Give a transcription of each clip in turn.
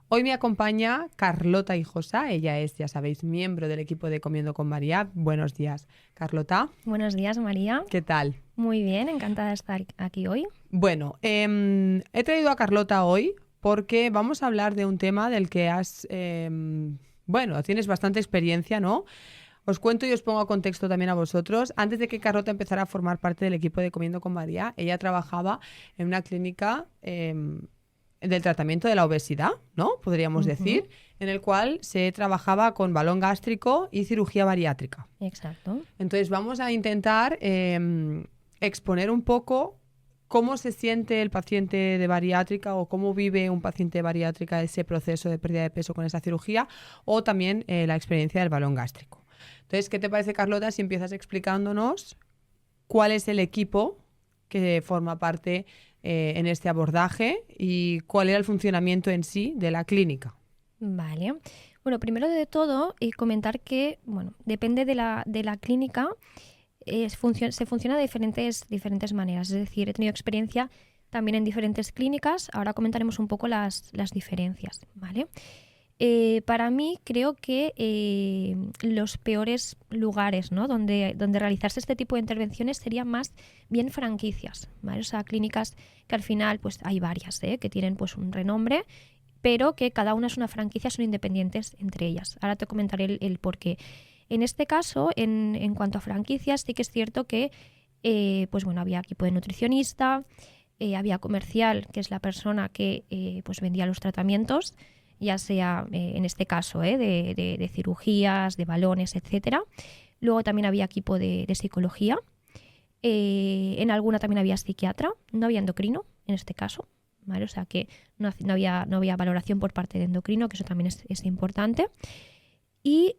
Hoy me acompaña Carlota Hijosa. Ella es, ya sabéis, miembro del equipo de Comiendo con María. Buenos días, Carlota. Buenos días, María. ¿Qué tal? Muy bien, encantada de estar aquí hoy. Bueno, he traído a Carlota hoy porque vamos a hablar de un tema del que tienes bastante experiencia, ¿no? Os cuento y os pongo a contexto también a vosotros. Antes de que Carlota empezara a formar parte del equipo de Comiendo con María, ella trabajaba en una clínica del tratamiento de la obesidad, ¿no? Podríamos decir, en el cual se trabajaba con balón gástrico y cirugía bariátrica. Exacto. Entonces vamos a intentar exponer un poco cómo se siente el paciente de bariátrica o cómo vive un paciente de bariátrica ese proceso de pérdida de peso con esa cirugía, o también la experiencia del balón gástrico. Entonces, ¿qué te parece, Carlota, si empiezas explicándonos cuál es el equipo que forma parte en este abordaje y cuál era el funcionamiento en sí de la clínica? Vale. Bueno, primero de todo, comentar que, depende de la clínica, se funciona de diferentes maneras. Es decir, he tenido experiencia también en diferentes clínicas. Ahora comentaremos un poco las diferencias, ¿vale? Para mí creo que los peores lugares, ¿no?, donde realizarse este tipo de intervenciones serían más bien franquicias, ¿vale? O sea, clínicas que al final pues hay varias, que tienen pues un renombre, pero que cada una es una franquicia, son independientes entre ellas. Ahora te comentaré el porqué. En este caso, en cuanto a franquicias, sí que es cierto que había equipo de nutricionista, había comercial, que es la persona que vendía los tratamientos, ya sea en este caso de cirugías, de balones, etcétera. Luego también había equipo de psicología. En alguna también había psiquiatra, no había endocrino en este caso, ¿vale? O sea que no había valoración por parte de endocrino, que eso también es importante. Y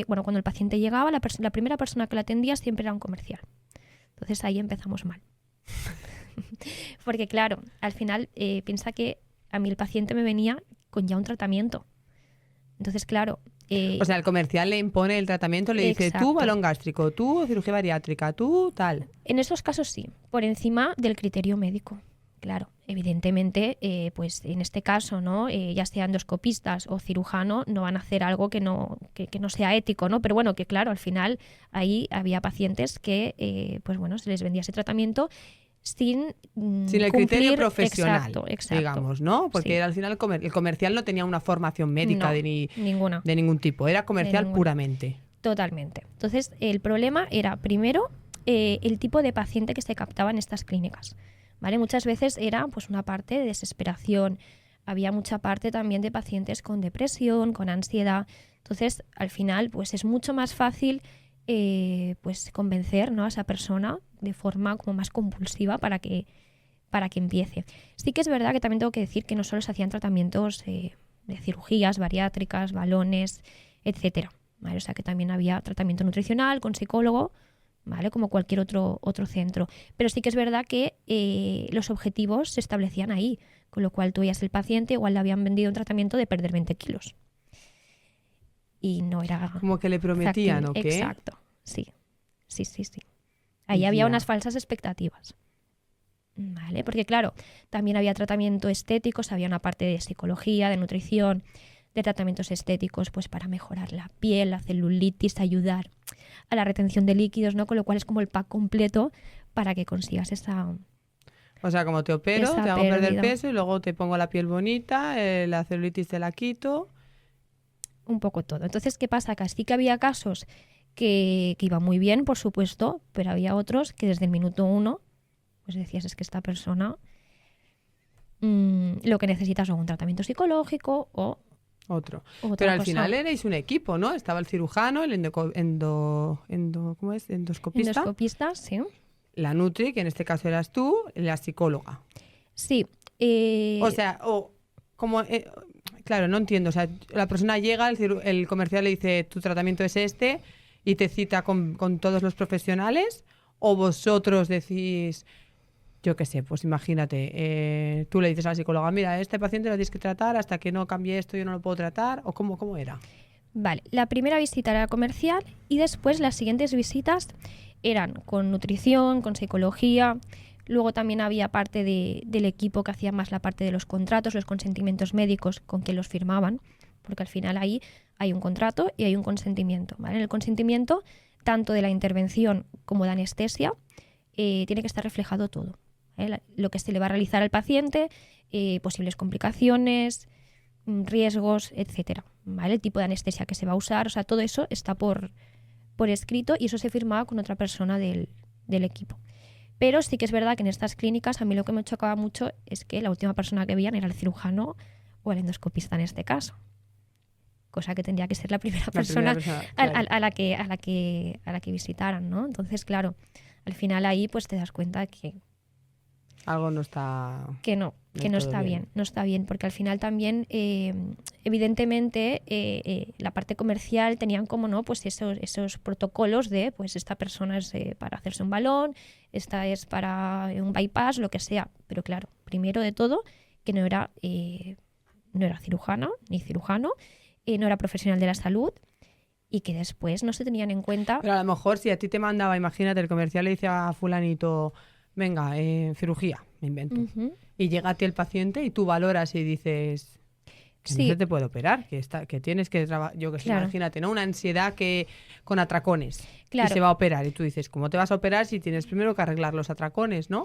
cuando el paciente llegaba, la primera persona que la atendía siempre era un comercial. Entonces ahí empezamos mal. Porque claro, al final piensa que a mí el paciente me venía con ya un tratamiento. Entonces, claro... o sea, el comercial le impone el tratamiento, le dice, tú balón gástrico, tú cirugía bariátrica, tú tal. En esos casos sí, por encima del criterio médico. Claro, evidentemente, pues en este caso, ¿no? Ya sean endoscopistas o cirujano, no van a hacer algo que no sea ético, ¿no? Pero bueno, que claro, al final ahí había pacientes que, se les vendía ese tratamiento sin el criterio profesional, exacto, digamos, ¿no? Porque sí. al final el comercial no tenía una formación médica ninguna. De ningún tipo, era comercial puramente. Totalmente. Entonces, el problema era, primero, el tipo de paciente que se captaba en estas clínicas, ¿vale? Muchas veces era pues una parte de desesperación, había mucha parte también de pacientes con depresión, con ansiedad. Entonces, al final, pues es mucho más fácil convencer, ¿no?, a esa persona de forma como más compulsiva para que empiece. Sí que es verdad que también tengo que decir que no solo se hacían tratamientos de cirugías bariátricas, balones, etcétera, ¿vale? O sea que también había tratamiento nutricional con psicólogo, ¿vale?, como cualquier otro centro. Pero sí que es verdad que los objetivos se establecían ahí, con lo cual tú veías el paciente, igual le habían vendido un tratamiento de perder 20 kilos. Y no era... Como que le prometían, ¿o qué? Exacto, sí. Ahí había unas falsas expectativas, ¿vale? Porque claro, también había tratamiento estéticos, había una parte de psicología, de nutrición, de tratamientos estéticos, pues para mejorar la piel, la celulitis, ayudar a la retención de líquidos, ¿no? Con lo cual es como el pack completo para que consigas esa... O sea, como te opero, te hago perder peso y luego te pongo la piel bonita, la celulitis te la quito. Un poco todo. Entonces, ¿qué pasa? Que sí que había casos que iban muy bien, por supuesto, pero había otros que desde el minuto 1, pues decías, es que esta persona lo que necesita son un tratamiento psicológico o otra Pero al final erais un equipo, ¿no? Estaba el cirujano, el ¿cómo es? Endoscopista. Endoscopista, sí. La nutri, que en este caso eras tú, la psicóloga. Sí. O sea, claro, no entiendo. O sea, la persona llega, el comercial le dice, tu tratamiento es este, y te cita con todos los profesionales, o vosotros decís... Yo qué sé, pues imagínate, tú le dices a la psicóloga, mira, este paciente lo tienes que tratar hasta que no cambie esto, yo no lo puedo tratar, o cómo era. Vale, la primera visita era comercial y después las siguientes visitas eran con nutrición, con psicología, Luego también había parte del equipo que hacía más la parte de los contratos, los consentimientos médicos con que los firmaban, porque al final ahí hay un contrato y hay un consentimiento. ¿Vale? En el consentimiento, tanto de la intervención como de anestesia, tiene que estar reflejado todo. Lo que se le va a realizar al paciente, posibles complicaciones, riesgos, etcétera. ¿Vale? El tipo de anestesia que se va a usar, o sea, todo eso está por escrito y eso se firmaba con otra persona del equipo. Pero sí que es verdad que en estas clínicas a mí lo que me chocaba mucho es que la última persona que veían era el cirujano o el endoscopista en este caso. Cosa que tendría que ser la primera persona claro. a la que visitaran, ¿no? Entonces, claro, al final ahí pues te das cuenta Algo no está... que no está bien. No está bien, porque al final también, evidentemente, la parte comercial tenían como no, pues esos protocolos de, pues esta persona es para hacerse un balón, esta es para un bypass, lo que sea. Pero claro, primero de todo, que no era cirujana ni cirujano, no era profesional de la salud y que después no se tenían en cuenta. Pero a lo mejor si a ti te mandaba, imagínate, el comercial le dice a fulanito, venga, cirugía, me invento. Y llega a ti el paciente y tú valoras y dices que no se te puede operar, que tienes que trabajar, yo que sé, imagínate, ¿no? Una ansiedad que con atracones y se va a operar. Y tú dices, ¿cómo te vas a operar si tienes primero que arreglar los atracones, ¿no?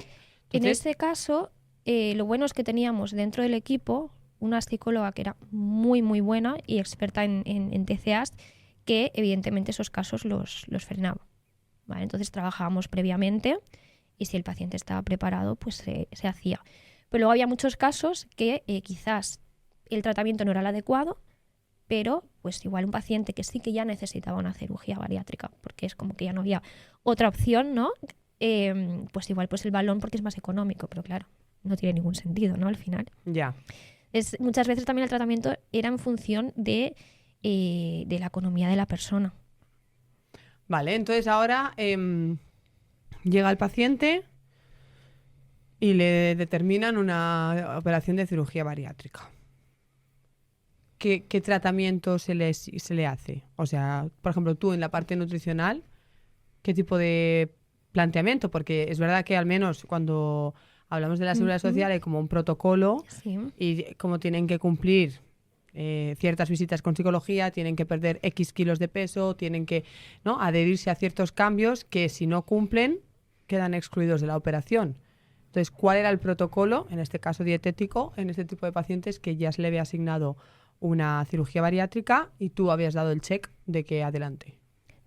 Entonces, en ese caso, lo bueno es que teníamos dentro del equipo una psicóloga que era muy, muy buena y experta en TCAs, que evidentemente esos casos los frenaba. ¿Vale? Entonces trabajábamos previamente y si el paciente estaba preparado, pues se hacía. Pero luego había muchos casos que quizás el tratamiento no era el adecuado, pero pues igual un paciente que sí que ya necesitaba una cirugía bariátrica, porque es como que ya no había otra opción, ¿no? Pues igual pues el balón porque es más económico, pero claro, no tiene ningún sentido, ¿no? Al final. Ya. Muchas veces también el tratamiento era en función de la economía de la persona. Vale, entonces ahora llega el paciente y le determinan una operación de cirugía bariátrica. ¿Qué tratamiento se le hace? O sea, por ejemplo, tú en la parte nutricional, ¿qué tipo de planteamiento? Porque es verdad que al menos cuando hablamos de la seguridad social hay como un protocolo y cómo tienen que cumplir ciertas visitas con psicología, tienen que perder X kilos de peso, tienen que, ¿no?, adherirse a ciertos cambios que si no cumplen quedan excluidos de la operación. Entonces, ¿cuál era el protocolo, en este caso dietético, en este tipo de pacientes que ya se le había asignado una cirugía bariátrica y tú habías dado el check de que adelante?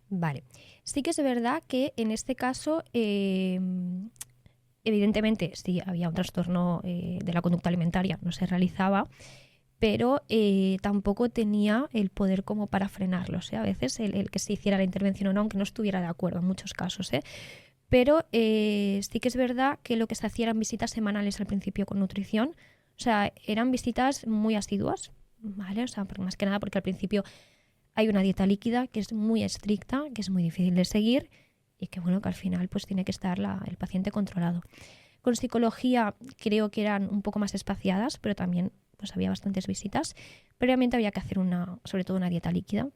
Vale. Sí que es verdad que en este caso, evidentemente, sí había un trastorno de la conducta alimentaria, no se realizaba, pero tampoco tenía el poder como para frenarlo. A veces el que se hiciera la intervención o no, aunque no estuviera de acuerdo en muchos casos, pero sí que es verdad que lo que se hacía eran visitas semanales al principio con nutrición, o sea, eran visitas muy asiduas, ¿vale? O sea, más que nada porque al principio hay una dieta líquida que es muy estricta, que es muy difícil de seguir y que bueno, que al final pues tiene que estar el paciente controlado. Con psicología creo que eran un poco más espaciadas, pero también pues había bastantes visitas. Previamente había que hacer sobre todo una dieta líquida,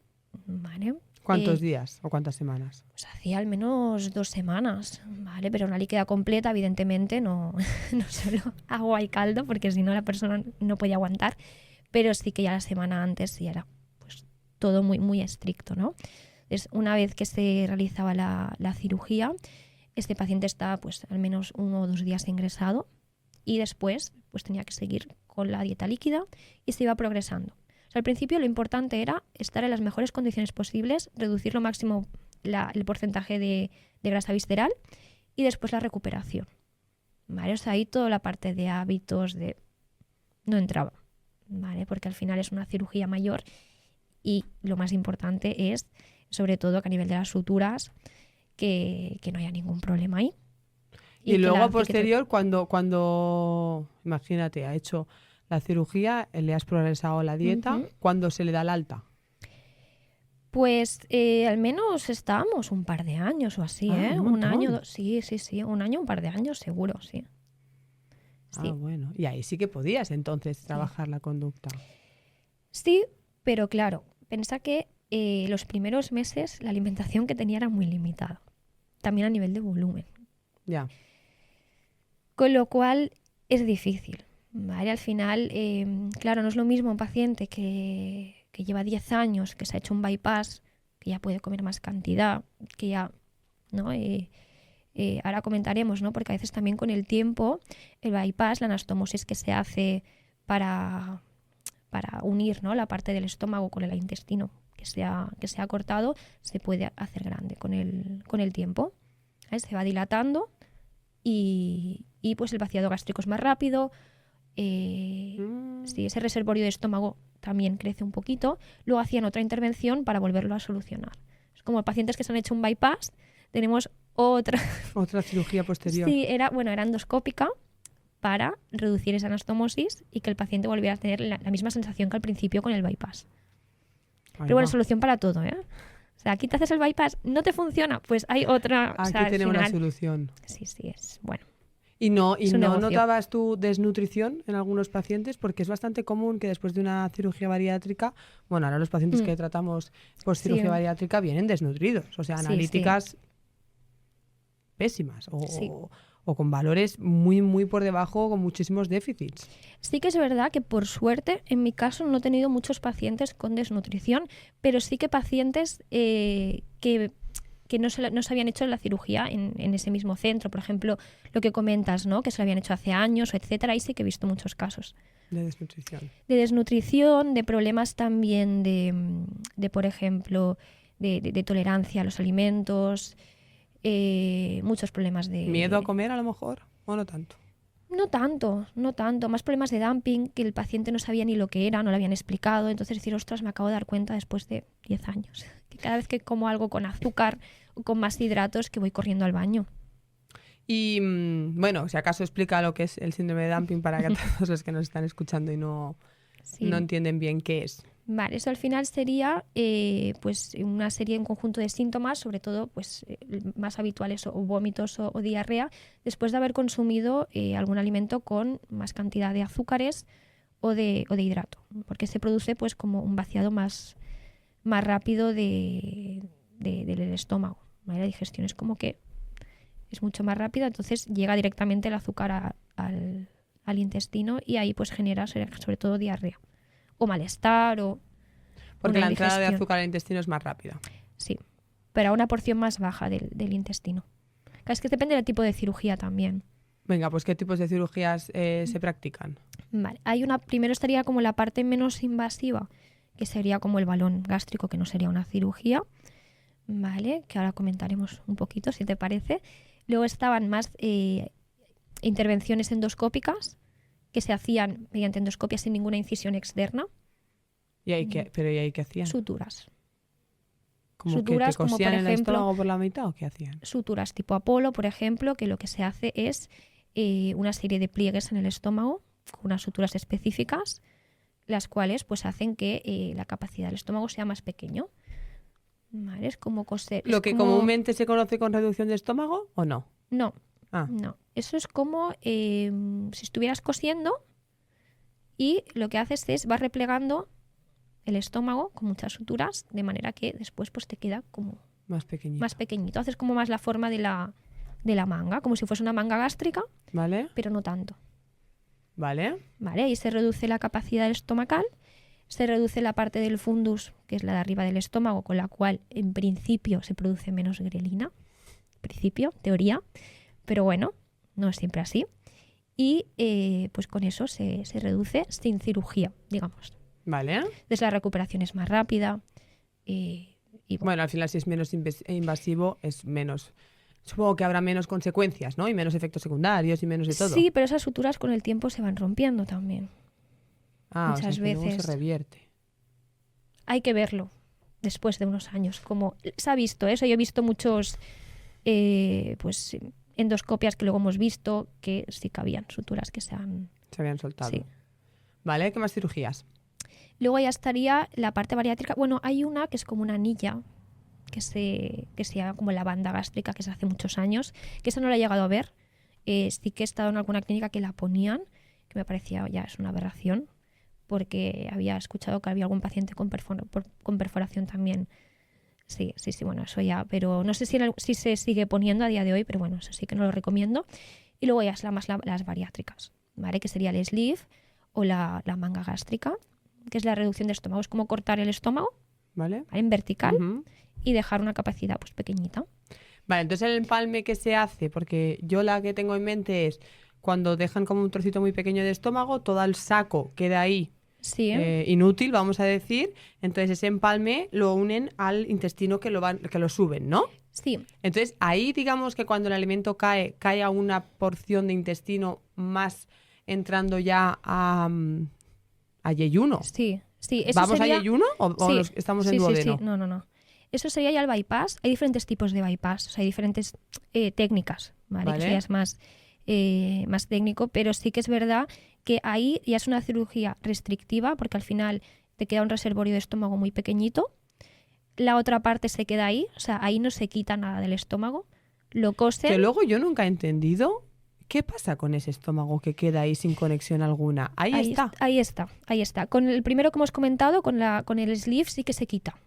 ¿vale? ¿Cuántos días o cuántas semanas? Pues hacía al menos 2 semanas, ¿vale? Pero una líquida completa, evidentemente, no solo agua y caldo, porque si no la persona no podía aguantar. Pero sí que ya la semana antes sí era pues todo muy, muy estricto, ¿no? Entonces, una vez que se realizaba la cirugía, este paciente estaba pues al menos 1 o 2 días ingresado y después pues tenía que seguir con la dieta líquida y se iba progresando. O sea, al principio lo importante era estar en las mejores condiciones posibles, reducir lo máximo el porcentaje de grasa visceral y después la recuperación. ¿Vale? O sea, ahí toda la parte de hábitos no entraba, ¿vale? Porque al final es una cirugía mayor y lo más importante es, sobre todo que a nivel de las suturas, que no haya ningún problema ahí. Y luego a posterior, cuando, imagínate, ha hecho la cirugía, le has progresado la dieta, ¿cuándo se le da el alta? Pues al menos estábamos un par de años o así, un año, sí, un año, un par de años seguro, sí. Ah, bueno. Y ahí sí que podías entonces trabajar la conducta. Sí, pero claro, pensá que los primeros meses la alimentación que tenía era muy limitada. También a nivel de volumen. Ya. Con lo cual es difícil, ¿vale? Al final, claro, no es lo mismo un paciente que lleva 10 años, que se ha hecho un bypass, que ya puede comer más cantidad, que ya, ¿no? Ahora comentaremos, ¿no? Porque a veces también con el tiempo, el bypass, la anastomosis que se hace para unir, ¿no? La parte del estómago con el intestino que se ha cortado, se puede hacer grande con el tiempo. ¿Vale? Se va dilatando y pues el vaciado gástrico es más rápido. Sí, ese reservorio de estómago también crece un poquito. Luego hacían otra intervención para volverlo a solucionar. Es como pacientes que se han hecho un bypass, tenemos otra cirugía posterior. Sí, era endoscópica para reducir esa anastomosis y que el paciente volviera a tener la misma sensación que al principio con el bypass. Pero bueno, solución para todo, ¿eh? O sea, aquí te haces el bypass, no te funciona, pues hay otra. Aquí tenemos una solución. Sí, es bueno. ¿Y no notabas tu desnutrición en algunos pacientes? Porque es bastante común que después de una cirugía bariátrica, bueno, ahora los pacientes que tratamos post cirugía bariátrica vienen desnutridos, o sea, analíticas pésimas o con valores muy, muy por debajo, con muchísimos déficits. Sí que es verdad que por suerte, en mi caso, no he tenido muchos pacientes con desnutrición, pero sí que pacientes que no se habían hecho la cirugía en ese mismo centro. Por ejemplo, lo que comentas, ¿no? Que se lo habían hecho hace años, etcétera. Ahí sí que he visto muchos casos. De desnutrición. De desnutrición, de problemas también de por ejemplo, de tolerancia a los alimentos, muchos problemas de... ¿Miedo a comer a lo mejor? ¿O no tanto? No tanto. Más problemas de dumping, que el paciente no sabía ni lo que era, no lo habían explicado. Entonces decir, ostras, me acabo de dar cuenta después de 10 años. Que cada vez que como algo con azúcar o con más hidratos, que voy corriendo al baño. Y bueno, si acaso explica lo que es el síndrome de dumping para que todos los que nos están escuchando y no entienden bien qué es. Vale, eso al final sería pues una serie, un conjunto de síntomas, sobre todo pues más habituales o vómitos o diarrea, después de haber consumido algún alimento con más cantidad de azúcares o de hidrato, porque se produce pues como un vaciado más rápido del estómago, ¿vale? La digestión es como que es mucho más rápida, entonces llega directamente el azúcar al intestino y ahí pues genera sobre todo diarrea. O malestar o... Porque la entrada de azúcar al intestino es más rápida. Sí, pero a una porción más baja del intestino. Claro, es que depende del tipo de cirugía también. Venga, pues ¿qué tipos de cirugías se practican? Vale, primero estaría como la parte menos invasiva, que sería como el balón gástrico, que no sería una cirugía, ¿vale? Que ahora comentaremos un poquito, si te parece. Luego estaban más intervenciones endoscópicas, que se hacían mediante endoscopia sin ninguna incisión externa. ¿Y ahí qué hacían? Suturas. Suturas, que te cosían el estómago por la mitad o qué hacían? Suturas tipo Apolo, por ejemplo, que lo que se hace es una serie de pliegues en el estómago con unas suturas específicas, las cuales pues hacen que la capacidad del estómago sea más pequeño. ¿Vale? Es como coser. ¿Lo que comúnmente se conoce con reducción de estómago o no? No. No. Eso es como si estuvieras cosiendo y lo que haces es vas replegando el estómago con muchas suturas de manera que después pues te queda como más pequeñito. Haces como más la forma de la manga, como si fuese una manga gástrica, ¿vale? Pero no tanto. ¿Vale? Vale, ahí se reduce la capacidad estomacal, se reduce la parte del fundus, que es la de arriba del estómago, con la cual en principio se produce menos grelina. Principio, teoría. Pero bueno, no es siempre así. Y pues con eso se reduce sin cirugía, digamos. Vale. Entonces la recuperación es más rápida. Bueno, al final si es menos invasivo es menos... Supongo que habrá menos consecuencias, ¿no? Y menos efectos secundarios y menos de todo. Sí, pero esas suturas con el tiempo se van rompiendo también. Muchas veces. Luego se revierte. Hay que verlo después de unos años. Como se ha visto eso, yo he visto muchos... pues endoscopias que luego hemos visto que sí que habían suturas que se habían soltado. Sí. Vale, ¿qué más cirugías? Luego ya estaría la parte bariátrica. Bueno, hay una que es como una anilla que se llama como la banda gástrica, que se hace muchos años, que esa no la he llegado a ver. Sí que he estado en alguna clínica que la ponían, que me parecía ya es una aberración, porque había escuchado que había algún paciente con perforación también. Sí, bueno, eso ya, pero no sé si se sigue poniendo a día de hoy, pero bueno, eso sí que no lo recomiendo. Y luego ya las bariátricas, ¿vale? Que sería el sleeve o la manga gástrica, que es la reducción de estómago. Es como cortar el estómago, ¿Vale? ¿vale? En vertical Ujú. y dejar una capacidad pues pequeñita. Vale, entonces el empalme que se hace, porque yo la que tengo en mente es cuando dejan como un trocito muy pequeño de estómago, todo el saco queda ahí Sí, inútil, vamos a decir. Entonces ese empalme lo unen al intestino que lo suben, ¿no? sí, Entonces ahí digamos que cuando el alimento cae a una porción de intestino más entrando ya a yeyuno. sí, sí. Eso ¿Vamos sería... a yeyuno o Sí, estamos en sí, sí, duodeno? sí. No. Eso sería ya el bypass. Hay diferentes tipos de bypass, o sea, hay diferentes técnicas, ¿vale? Vale. Que eso ya es más técnico, pero sí que es verdad que ahí ya es una cirugía restrictiva porque al final te queda un reservorio de estómago muy pequeñito. La otra parte se queda ahí, o sea, ahí no se quita nada del estómago. Lo cosen. Que luego yo nunca he entendido qué pasa con ese estómago que queda ahí sin conexión alguna. Ahí está. Ahí está. Con el primero que hemos comentado, con el sleeve sí que se quita.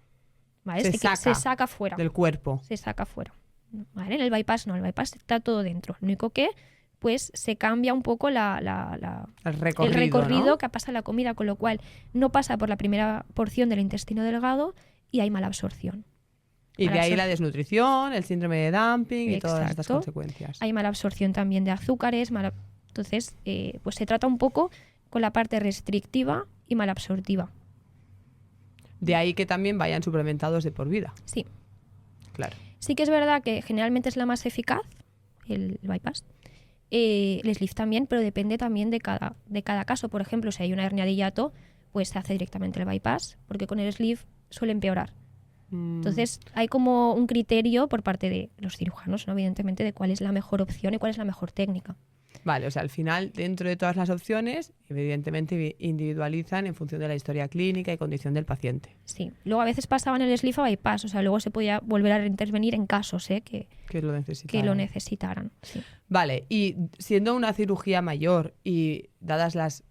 ¿Vale? Se saca fuera. Del cuerpo. Se saca fuera. ¿Vale? En el bypass no, el bypass está todo dentro. Lo único que pues se cambia un poco El el recorrido, recorrido ¿no? que pasa la comida, con lo cual no pasa por la primera porción del intestino delgado y hay mala absorción. Y de ahí la absorción. desnutrición, el síndrome de dumping y todas estas Exacto. consecuencias. Hay mala absorción también de azúcares. Entonces, pues se trata un poco con la parte restrictiva y malabsortiva. De ahí que también vayan suplementados de por vida. Sí. Claro. Sí que es verdad que generalmente es la más eficaz, el bypass. El sleeve también, pero depende también de cada caso. Por ejemplo, si hay una hernia de hiato, pues se hace directamente el bypass, porque con el sleeve suele empeorar. Entonces, hay como un criterio por parte de los cirujanos, ¿no? Evidentemente, de cuál es la mejor opción y cuál es la mejor técnica. Vale, o sea, al final, dentro de todas las opciones, evidentemente individualizan en función de la historia clínica y condición del paciente. Sí. Luego a veces pasaban el sleeve a bypass, o sea, luego se podía volver a intervenir en casos que lo lo necesitaran. Sí. Vale, y siendo una cirugía mayor y dadas las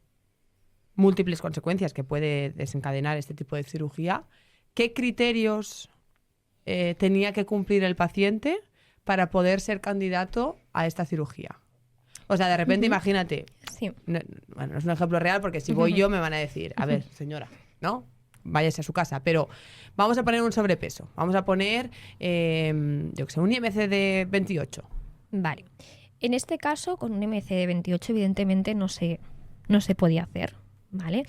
múltiples consecuencias que puede desencadenar este tipo de cirugía, ¿qué criterios tenía que cumplir el paciente para poder ser candidato a esta cirugía? O sea, de repente, imagínate, Sí. bueno, no es un ejemplo real porque si voy yo me van a decir, a ver, señora, ¿no? Váyase a su casa, pero vamos a poner un sobrepeso, vamos a poner, yo que sé, un IMC de 28. Vale. En este caso, con un IMC de 28, evidentemente no se podía hacer, ¿vale?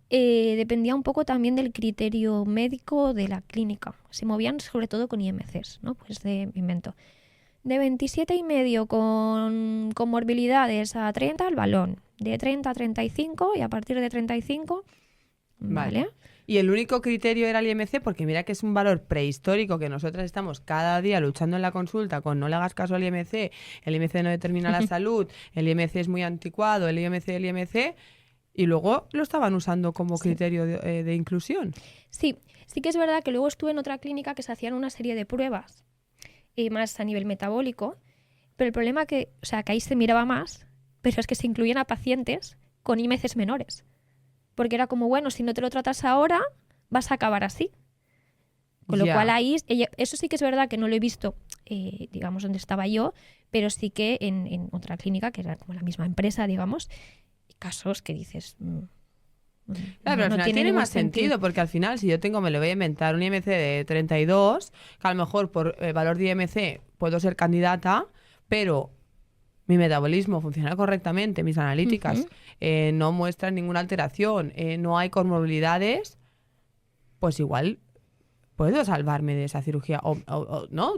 Dependía un poco también del criterio médico de la clínica. Se movían sobre todo con IMCs, ¿no? Pues me invento. De 27,5 con comorbilidades a 30 el balón. De 30 a 35 y a partir de 35, ¿vale? Y el único criterio era el IMC, porque mira que es un valor prehistórico que nosotras estamos cada día luchando en la consulta con no le hagas caso al IMC, el IMC no determina la salud, el IMC es muy anticuado, el IMC, y luego lo estaban usando como criterio de inclusión. Sí que es verdad que luego estuve en otra clínica que se hacían una serie de pruebas más a nivel metabólico, pero el problema que ahí se miraba más, pero es que se incluían a pacientes con IMCs menores. Porque era como, bueno, si no te lo tratas ahora, vas a acabar así. Con lo cual ahí, eso sí que es verdad que no lo he visto, digamos, donde estaba yo, pero sí que en otra clínica, que era como la misma empresa, digamos, casos que dices... Claro, pero al final tiene ningún más sentido, porque al final, si yo me lo voy a inventar, un IMC de 32, que a lo mejor por valor de IMC puedo ser candidata, pero mi metabolismo funciona correctamente, mis analíticas no muestran ninguna alteración, no hay comorbilidades, pues igual puedo salvarme de esa cirugía. ¿No?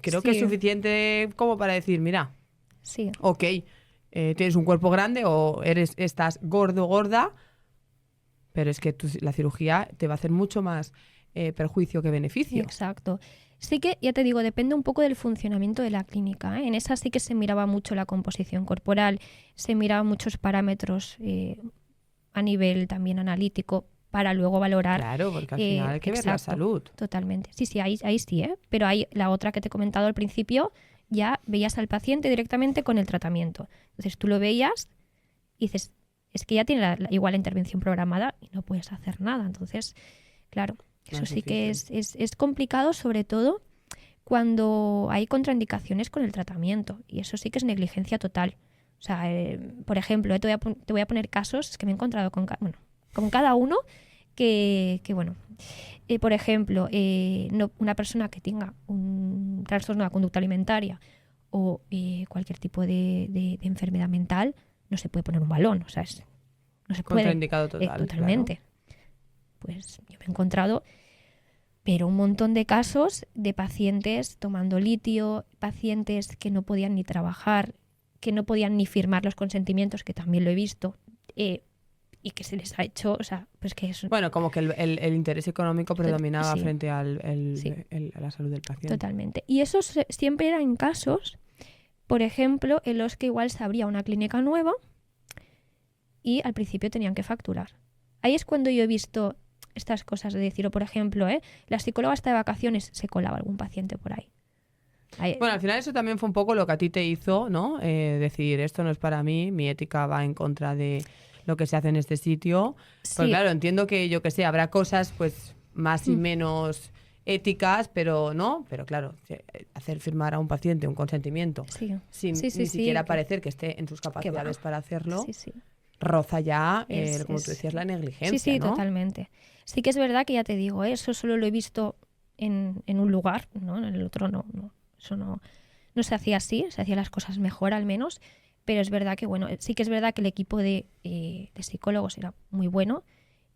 Creo que es suficiente como para decir, mira, ok, tienes un cuerpo grande o estás gordo o gorda, pero es que la cirugía te va a hacer mucho más perjuicio que beneficio. Exacto. Sí que, ya te digo, depende un poco del funcionamiento de la clínica, ¿eh? En esa sí que se miraba mucho la composición corporal, se miraban muchos parámetros a nivel también analítico para luego valorar. Claro, porque al final hay que ver la salud. Totalmente. Sí, ahí sí, ¿eh? Pero hay la otra que te he comentado al principio, ya veías al paciente directamente con el tratamiento. Entonces tú lo veías y dices, es que ya tiene igual la intervención programada y no puedes hacer nada. Entonces, claro, eso sí que es complicado, sobre todo cuando hay contraindicaciones con el tratamiento. Y eso sí que es negligencia total. O sea, por ejemplo, te voy a poner casos que me he encontrado con cada uno que bueno, por ejemplo, una persona que tenga un trastorno de la conducta alimentaria o cualquier tipo de enfermedad mental, no se puede poner un balón, o sea, no se puede. Contraindicado Totalmente. claro. Pues yo me he encontrado, pero un montón de casos de pacientes tomando litio, pacientes que no podían ni trabajar, que no podían ni firmar los consentimientos, que también lo he visto, y que se les ha hecho, o sea, pues que es... Bueno, como que el interés económico predominaba sí. frente a Sí. la salud del paciente. Totalmente. Y eso siempre era en casos, por ejemplo, en los que igual se abría una clínica nueva y al principio tenían que facturar. Ahí es cuando yo he visto estas cosas de decir, o por ejemplo, la psicóloga está de vacaciones, se colaba algún paciente por ahí. Bueno, al final eso también fue un poco lo que a ti te hizo, ¿no? Decir, esto no es para mí, mi ética va en contra de lo que se hace en este sitio. Sí. Pues claro, entiendo que, yo que sé, habrá cosas pues más y menos éticas, pero no, pero claro, hacer firmar a un paciente un consentimiento sin ni siquiera parecer que esté en sus capacidades para hacerlo, roza ya, como tú decías, la negligencia, Sí, ¿no? totalmente. Sí que es verdad que ya te digo, eso solo lo he visto en un lugar, ¿no? En el otro no. Eso no se hacía así, se hacían las cosas mejor al menos, pero es verdad que, bueno, sí que es verdad que el equipo de psicólogos era muy bueno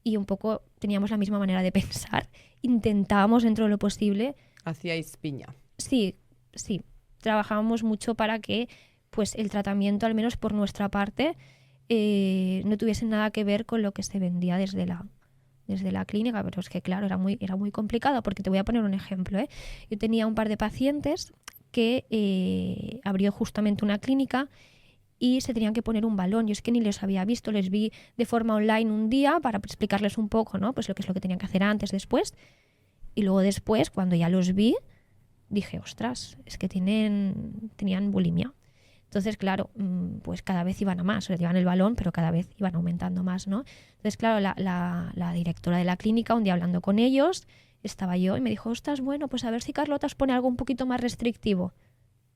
y un poco teníamos la misma manera de pensar. Intentábamos dentro de lo posible. Hacíais piña. Sí. Trabajábamos mucho para que pues el tratamiento, al menos por nuestra parte, no tuviese nada que ver con lo que se vendía desde la clínica, pero es que claro, era muy complicado, porque te voy a poner un ejemplo. Yo tenía un par de pacientes que abrió justamente una clínica y se tenían que poner un balón. Yo es que ni los había visto, les vi de forma online un día para explicarles un poco, ¿no? Pues lo que es lo que tenían que hacer antes, después. Y luego después, cuando ya los vi, dije, ostras, es que tenían bulimia. Entonces, claro, pues cada vez iban a más, o sea, llevan el balón, pero cada vez iban aumentando más, ¿no? Entonces, claro, la directora de la clínica, un día hablando con ellos, estaba yo y me dijo, ostras, bueno, pues a ver si Carlota os pone algo un poquito más restrictivo.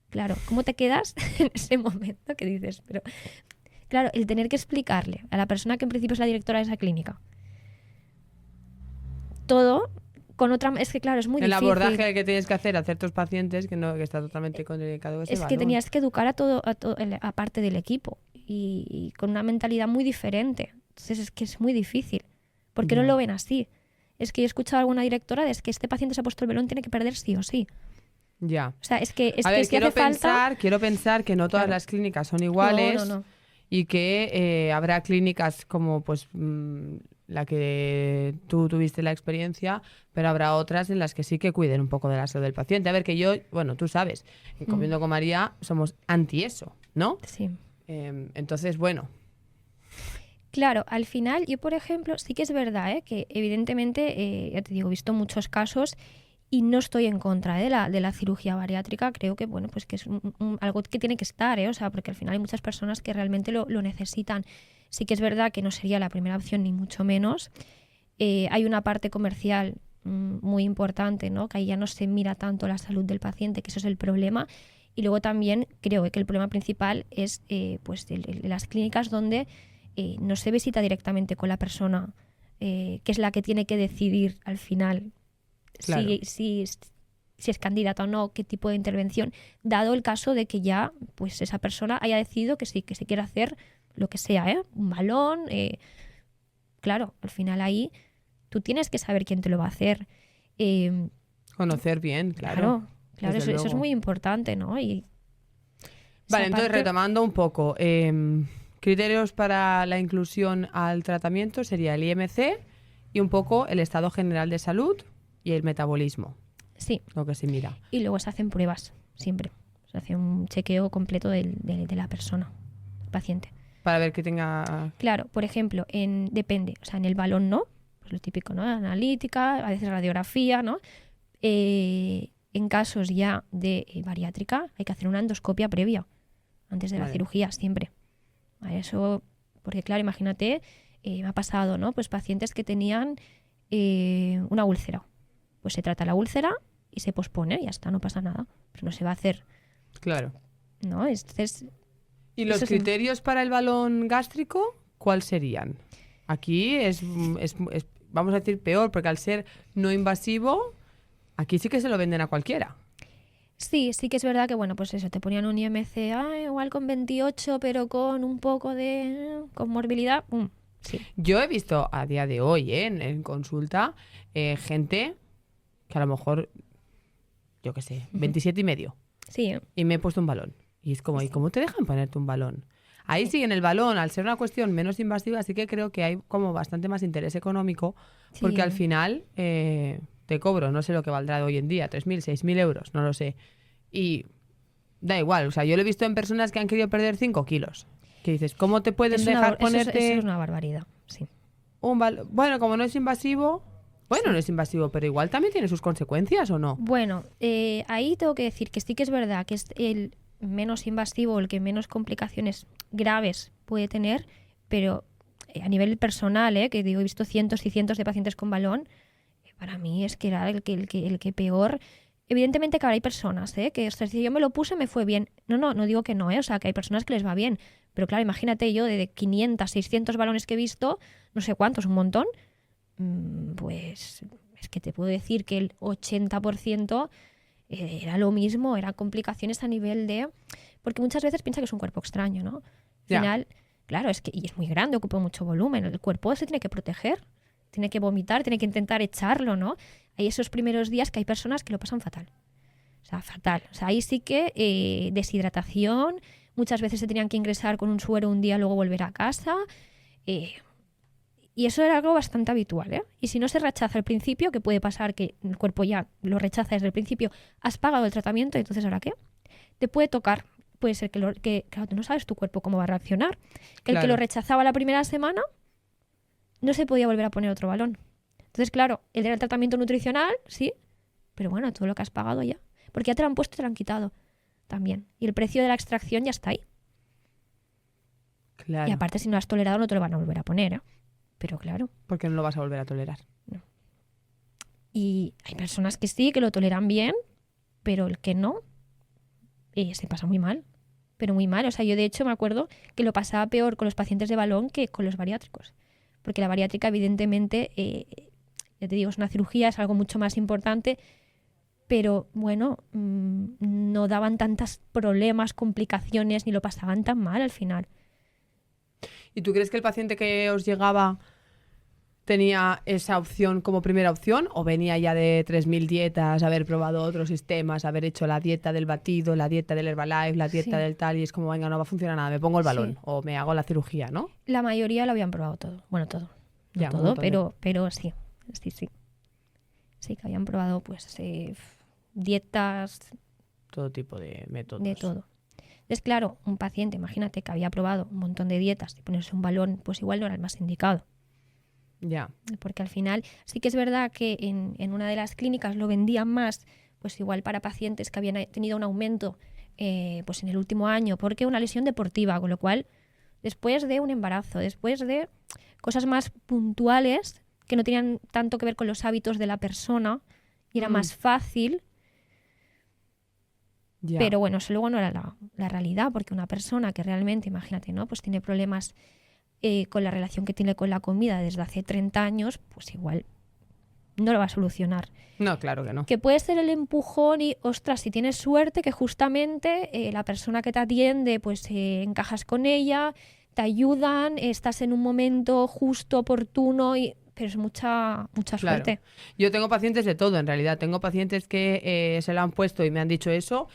Claro, ¿cómo te quedas en ese momento que dices? Pero, claro, el tener que explicarle a la persona que en principio es la directora de esa clínica todo con otra... Es que, claro, es muy difícil. El abordaje que tienes que hacer a ciertos pacientes que está totalmente contraindicado ese es balón. que tenías que educar a parte del equipo y con una mentalidad muy diferente. Entonces es que es muy difícil. ¿Por qué no lo ven así? Es que yo he escuchado a alguna directora de que este paciente se ha puesto el velón, tiene que perder sí o sí. Ya. O sea, es que a ver, si quiero pensar que no todas las clínicas son iguales. No. Y que habrá clínicas como pues la que tú tuviste la experiencia, pero habrá otras en las que sí que cuiden un poco de la salud del paciente. A ver, que yo, bueno, tú sabes, en Comiendo con María somos anti eso, ¿no? Sí. Entonces, bueno. Claro, al final, yo por ejemplo, sí que es verdad que evidentemente, ya te digo, he visto muchos casos y no estoy en contra de la cirugía bariátrica. Creo que bueno, pues que es algo que tiene que estar, o sea, porque al final hay muchas personas que realmente lo necesitan. Sí que es verdad que no sería la primera opción, ni mucho menos. Hay una parte comercial muy importante, ¿no? Que ahí ya no se mira tanto la salud del paciente, que eso es el problema. Y luego también creo que el problema principal es pues las clínicas donde no se visita directamente con la persona, que es la que tiene que decidir al final. Claro. Si es candidata o no, qué tipo de intervención, dado el caso de que ya pues esa persona haya decidido que sí, que se quiere hacer lo que sea, un balón. Claro, al final ahí tú tienes que saber quién te lo va a hacer. Conocer bien, claro. Claro, eso es muy importante, ¿no? Vale, entonces retomando un poco, criterios para la inclusión al tratamiento sería el IMC y un poco el estado general de salud y el metabolismo. Sí. Lo que se mira. Y luego se hacen pruebas, siempre. Se hace un chequeo completo de la persona, el paciente. Para ver que tenga... Claro, por ejemplo, depende. O sea, en el balón no, pues lo típico, ¿no? Analítica, a veces radiografía, ¿no? En casos ya de bariátrica hay que hacer una endoscopia previa, antes de la cirugía, siempre. Eso, porque claro, imagínate, me ha pasado, ¿no? Pues pacientes que tenían una úlcera. Pues se trata la úlcera y se pospone, ya está, no pasa nada. Pero no se va a hacer. Claro. ¿No? Entonces... ¿Y los Eso sí. criterios para el balón gástrico, cuáles serían? Aquí vamos a decir, peor, porque al ser no invasivo, aquí sí que se lo venden a cualquiera. Sí, sí que es verdad que, bueno, pues eso, te ponían un IMC, igual con 28, pero con un poco de comorbilidad. Sí, Yo he visto a día de hoy, en consulta, gente que a lo mejor, yo qué sé, 27 y medio, sí, y me he puesto un balón. Y es como, ¿y cómo te dejan ponerte un balón? Ahí Sí. sí, en el balón, al ser una cuestión menos invasiva, sí que creo que hay como bastante más interés económico, porque Sí. al final te cobro, no sé lo que valdrá de hoy en día, 3.000, 6.000 euros, no lo sé. Y da igual, o sea, yo lo he visto en personas que han querido perder 5 kilos. Que dices, ¿cómo te pueden dejar Eso ponerte es una barbaridad, sí. un balón? Bueno, como no es invasivo, bueno, Sí. no es invasivo, pero igual también tiene sus consecuencias, ¿o no? Bueno, ahí tengo que decir que sí que es verdad que es el menos invasivo, el que menos complicaciones graves puede tener, pero a nivel personal, que digo, he visto cientos y cientos de pacientes con balón, para mí es que era el que peor. Evidentemente que ahora hay personas, que o sea, si yo me lo puse me fue bien. No digo que no, o sea, que hay personas que les va bien. Pero claro, imagínate yo de 500, 600 balones que he visto, no sé cuántos, un montón, pues es que te puedo decir que el 80% era lo mismo, eran complicaciones a nivel de... Porque muchas veces piensa que es un cuerpo extraño, ¿no? Al Ya. final, claro, es que y es muy grande, ocupa mucho volumen. El cuerpo se tiene que proteger, tiene que vomitar, tiene que intentar echarlo, ¿no? Hay esos primeros días que hay personas que lo pasan fatal. O sea, fatal. O sea, ahí sí que deshidratación, muchas veces se tenían que ingresar con un suero un día, luego volver a casa. Y eso era algo bastante habitual, ¿eh? Y si no se rechaza al principio, que puede pasar que el cuerpo ya lo rechaza desde el principio, has pagado el tratamiento, entonces ¿ahora qué? Te puede tocar. Puede ser claro, tú no sabes tu cuerpo cómo va a reaccionar. El que Claro. lo rechazaba la primera semana no se podía volver a poner otro balón. Entonces, claro, el tratamiento nutricional, sí, pero bueno, todo lo que has pagado ya. Porque ya te lo han puesto y te lo han quitado también. Y el precio de la extracción ya está ahí. Claro. Y aparte, si no has tolerado, no te lo van a volver a poner, ¿eh? Pero claro. Porque no lo vas a volver a tolerar. Y hay personas que sí, que lo toleran bien, pero el que no, se pasa muy mal. Pero muy mal. O sea, yo de hecho me acuerdo que lo pasaba peor con los pacientes de balón que con los bariátricos. Porque la bariátrica, evidentemente, ya te digo, es una cirugía, es algo mucho más importante, pero bueno, no daban tantos problemas, complicaciones, ni lo pasaban tan mal al final. ¿Y tú crees que el paciente que os llegaba tenía esa opción como primera opción o venía ya de 3.000 dietas, haber probado otros sistemas, haber hecho la dieta del batido, la dieta del Herbalife, la dieta Sí. del tal y es como, venga, no va a funcionar nada, me pongo el balón Sí. o me hago la cirugía, ¿no? La mayoría lo habían probado todo. Bueno, todo. No Ya, un todo, montón pero sí. Sí. Sí, que habían probado pues dietas, todo tipo de métodos. de todo. Entonces, claro, un paciente, imagínate que había probado un montón de dietas y ponerse un balón, pues igual no era el más indicado. Ya, Porque al final sí que es verdad que en una de las clínicas lo vendían más, pues igual para pacientes que habían tenido un aumento pues en el último año, porque una lesión deportiva, con lo cual después de un embarazo, después de cosas más puntuales que no tenían tanto que ver con los hábitos de la persona y era más fácil, ya. pero bueno, eso luego no era la realidad, porque una persona que realmente, imagínate, ¿no? Pues tiene problemas con la relación que tiene con la comida desde hace 30 años, pues igual no lo va a solucionar. No, claro que no. Que puede ser el empujón y, ostras, si tienes suerte que justamente la persona que te atiende, pues encajas con ella, te ayudan, estás en un momento justo, oportuno, pero es mucha Claro. suerte. Yo tengo pacientes de todo, en realidad. Tengo pacientes que se lo han puesto y me han dicho eso.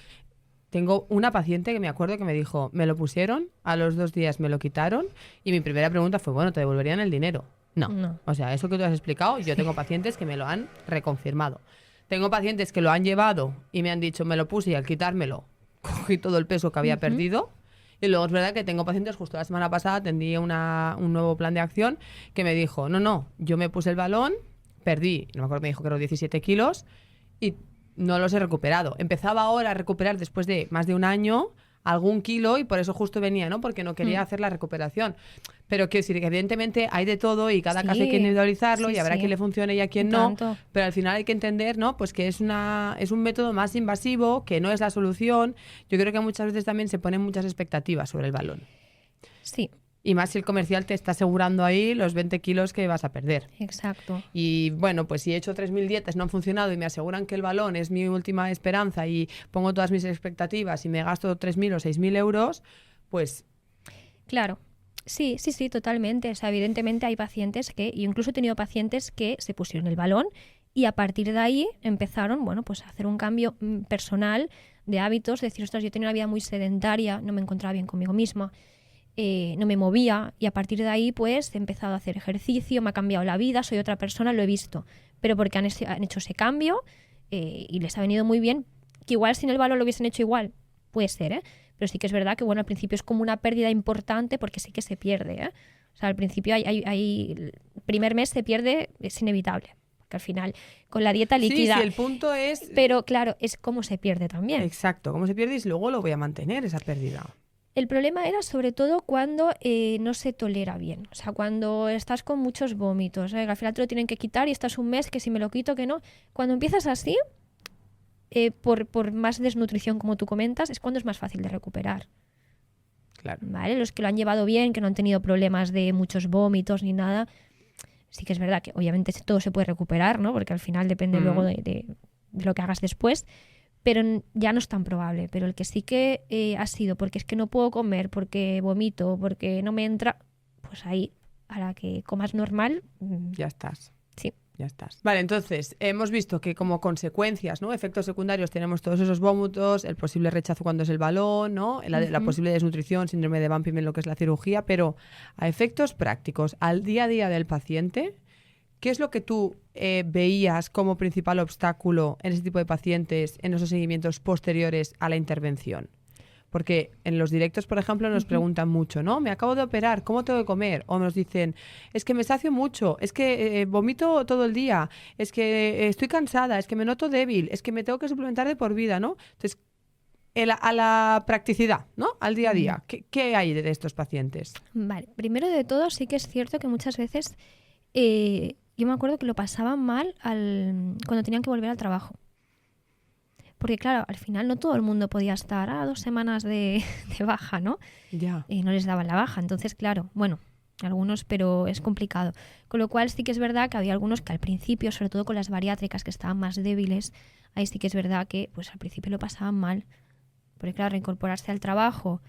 Tengo una paciente que me acuerdo que me dijo, me lo pusieron, a los 2 días me lo quitaron y mi primera pregunta fue, bueno, ¿te devolverían el dinero? No. No. O sea, eso que tú has explicado, yo tengo pacientes que me lo han reconfirmado. Tengo pacientes que lo han llevado y me han dicho, me lo puse y al quitármelo cogí todo el peso que había perdido. Y luego es verdad que tengo pacientes, justo la semana pasada atendí un nuevo plan de acción que me dijo, no, yo me puse el balón, perdí, no me acuerdo, me dijo que eran 17 kilos y no los he recuperado. Empezaba ahora a recuperar después de más de un año algún kilo y por eso justo venía, ¿no? Porque no quería hacer la recuperación. Pero quiero decir que evidentemente hay de todo y cada caso hay que individualizarlo y habrá quien le funcione y a quien no. Pero al final hay que entender, ¿no? Pues que es un método más invasivo, que no es la solución. Yo creo que muchas veces también se ponen muchas expectativas sobre el balón. Sí. Y más si el comercial te está asegurando ahí los 20 kilos que vas a perder. Exacto. Y bueno, pues si he hecho 3.000 dietas, no han funcionado y me aseguran que el balón es mi última esperanza y pongo todas mis expectativas y me gasto 3.000 o 6.000 euros, pues... Claro. Sí, totalmente. O sea, evidentemente hay pacientes que, yo incluso he tenido pacientes que se pusieron el balón y a partir de ahí empezaron, bueno, pues a hacer un cambio personal de hábitos, decir, ostras, yo tenía una vida muy sedentaria, no me encontraba bien conmigo misma. No me movía y a partir de ahí pues he empezado a hacer ejercicio, me ha cambiado la vida, soy otra persona, lo he visto, pero porque han hecho ese cambio y les ha venido muy bien, que igual sin el balón lo hubiesen hecho igual, puede ser, pero sí que es verdad que bueno, al principio es como una pérdida importante porque sí que se pierde, o sea, al principio el primer mes se pierde, es inevitable, porque al final con la dieta líquida... Sí, el punto es... Pero claro, es cómo se pierde también. Exacto, cómo se pierde y luego lo voy a mantener esa pérdida. El problema era sobre todo cuando no se tolera bien, o sea, cuando estás con muchos vómitos, al final te lo tienen que quitar y estás un mes que si me lo quito, que no. Cuando empiezas así, por más desnutrición como tú comentas, es cuando es más fácil de recuperar. Claro. ¿Vale? Los que lo han llevado bien, que no han tenido problemas de muchos vómitos ni nada, sí que es verdad que obviamente todo se puede recuperar, ¿no? Porque al final depende luego de lo que hagas después. Pero ya no es tan probable. Pero el que sí que ha sido porque es que no puedo comer, porque vomito, porque no me entra, pues ahí, a la que comas normal... Ya estás. Sí. Ya estás. Vale, entonces, hemos visto que como consecuencias, ¿no? Efectos secundarios tenemos todos esos vómitos, el posible rechazo cuando es el balón, ¿no? La posible desnutrición, síndrome de Van Piment, lo que es la cirugía, pero a efectos prácticos, al día a día del paciente... ¿Qué es lo que tú veías como principal obstáculo en ese tipo de pacientes en esos seguimientos posteriores a la intervención? Porque en los directos, por ejemplo, nos preguntan mucho, ¿no? Me acabo de operar, ¿cómo tengo que comer? O nos dicen, es que me sacio mucho, es que vomito todo el día, es que estoy cansada, es que me noto débil, es que me tengo que suplementar de por vida, ¿no? Entonces, a la practicidad, ¿no? Al día a día. ¿Qué hay de estos pacientes? Vale, primero de todo sí que es cierto que muchas veces... yo me acuerdo que lo pasaban mal cuando tenían que volver al trabajo. Porque claro, al final no todo el mundo podía estar 2 semanas de baja, ¿no? Ya. Y no les daban la baja. Entonces, claro, bueno, algunos, pero es complicado. Con lo cual sí que es verdad que había algunos que al principio, sobre todo con las bariátricas que estaban más débiles, ahí sí que es verdad que pues al principio lo pasaban mal. Porque claro, reincorporarse al trabajo...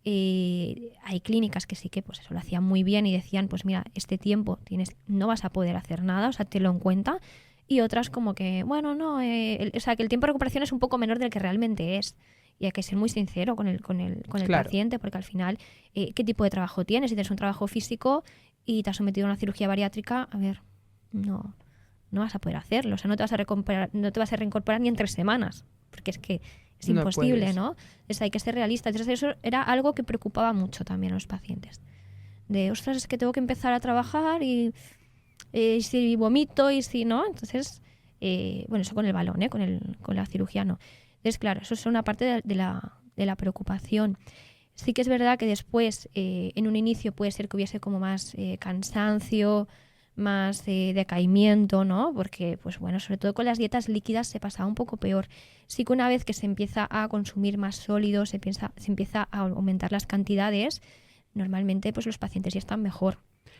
hay clínicas que sí que pues eso lo hacían muy bien y decían pues mira, este tiempo no vas a poder hacer nada, o sea, tenlo en cuenta, y otras como que bueno, no, o sea, que el tiempo de recuperación es un poco menor del que realmente es y hay que ser muy sincero con el Claro. paciente, porque al final ¿qué tipo de trabajo tienes? Si tienes un trabajo físico y te has sometido a una cirugía bariátrica, a ver, no vas a poder hacerlo, o sea, no te vas a reincorporar ni en 3 semanas, porque es que es imposible, ¿no? Hay que ser realista. Entonces eso era algo que preocupaba mucho también a los pacientes. De, ostras, es que tengo que empezar a trabajar y si vomito y si no. Entonces, bueno, eso con el balón, con la cirugía no. Entonces, claro, eso es una parte de la preocupación. Sí que es verdad que después, en un inicio puede ser que hubiese como más cansancio, más decaimiento, ¿no? Porque, pues bueno, sobre todo con las dietas líquidas se pasaba un poco peor. Sí que una vez que se empieza a consumir más sólidos, se empieza a aumentar las cantidades, normalmente pues los pacientes ya están mejor.